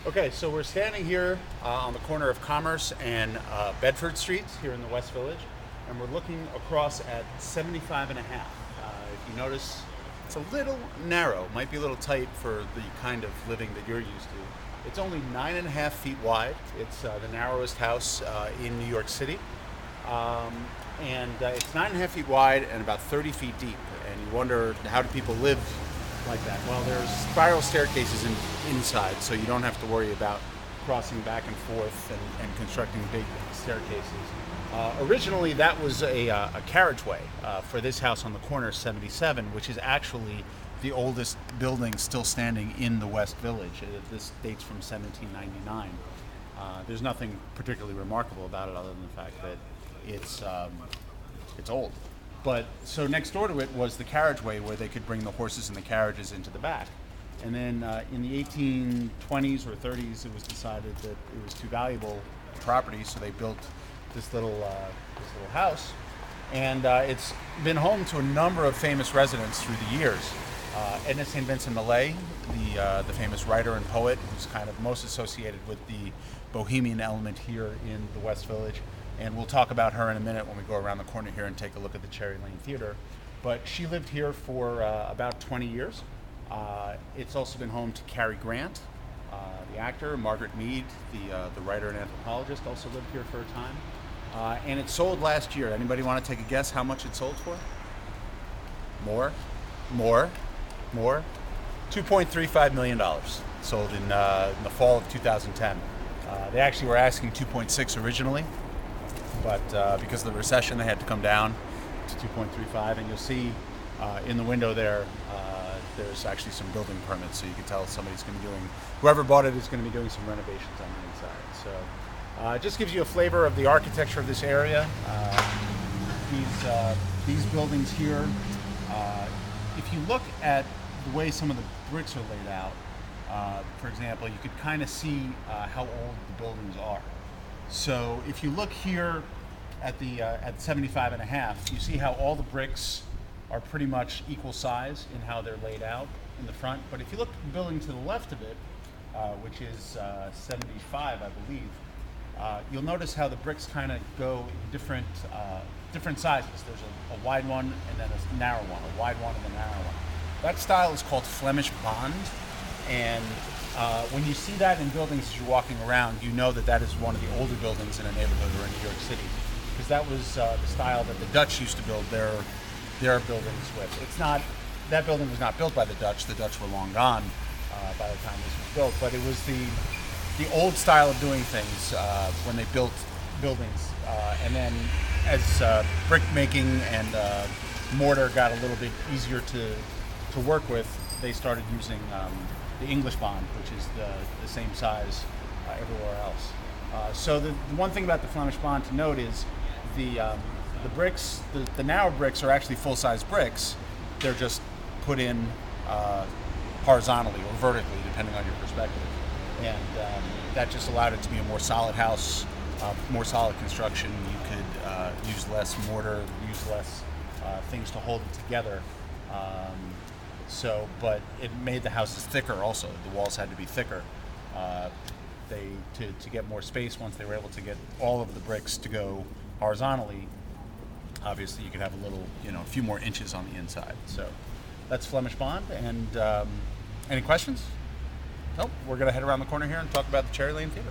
Okay, so we're standing here on the corner of Commerce and Bedford Streets here in the West Village, and we're looking across at 75 and a half. If you notice, it's a little narrow, might be a little tight for the kind of living that you're used to. It's only 9.5 feet wide. It's the narrowest house in New York City. It's 9.5 feet wide and about 30 feet deep. And you wonder, how do people live like that? Well, there's spiral staircases inside, so you don't have to worry about crossing back and forth and constructing big staircases. Originally, that was a carriageway for this house on the corner, 77, which is actually the oldest building still standing in the West Village. This dates from 1799. There's nothing particularly remarkable about it other than the fact that it's old. But so next door to it was the carriageway where they could bring the horses and the carriages into the back. And then in the 1820s or 30s, it was decided that it was too valuable property, so they built this little house. And it's been home to a number of famous residents through the years. Edna St. Vincent Millay, the famous writer and poet, who's kind of most associated with the bohemian element here in the West Village. And we'll talk about her in a minute when we go around the corner here and take a look at the Cherry Lane Theater. But she lived here for about 20 years. It's also been home to Cary Grant, the actor. Margaret Mead, the writer and anthropologist, also lived here for a time. And it sold last year. Anybody want to take a guess how much it sold for? More? $2.35 million. Sold in the fall of 2010. They actually were asking 2.6 originally, but because of the recession, they had to come down to 2.35. And you'll see in the window there, there's actually some building permits, so you can tell somebody's going to be doing, whoever bought it is going to be doing some renovations on the inside. So it just gives you a flavor of the architecture of this area. These buildings here, if you look at the way some of the bricks are laid out, for example, you could kind of see how old the buildings are. So if you look here at 75 and a half, you see how all the bricks are pretty much equal size in how they're laid out in the front. But if you look at the building to the left of it, which is 75, I believe, you'll notice how the bricks kind of go in different sizes. There's a wide one and then a narrow one, a wide one and a narrow one. That style is called Flemish Bond, and when you see that in buildings as you're walking around, you know that is one of the older buildings in a neighborhood or in New York City, because that was the style that the Dutch used to build their buildings with. That building was not built by the Dutch. The Dutch were long gone by the time this was built, but it was the old style of doing things when they built buildings. And then as brick making and mortar got a little bit easier to work with, they started using the English bond, which is the same size everywhere else. So the one thing about the Flemish bond to note is the bricks, the narrow bricks are actually full-size bricks. They're just put in horizontally or vertically, depending on your perspective. And that just allowed it to be a more solid house, more solid construction. You could use less mortar, use less things to hold it together. But it made the houses thicker also. The walls had to be thicker. To get more space, once they were able to get all of the bricks to go horizontally, obviously you could have a few more inches on the inside. So that's Flemish Bond. And any questions? Nope. We're going to head around the corner here and talk about the Cherry Lane Theater.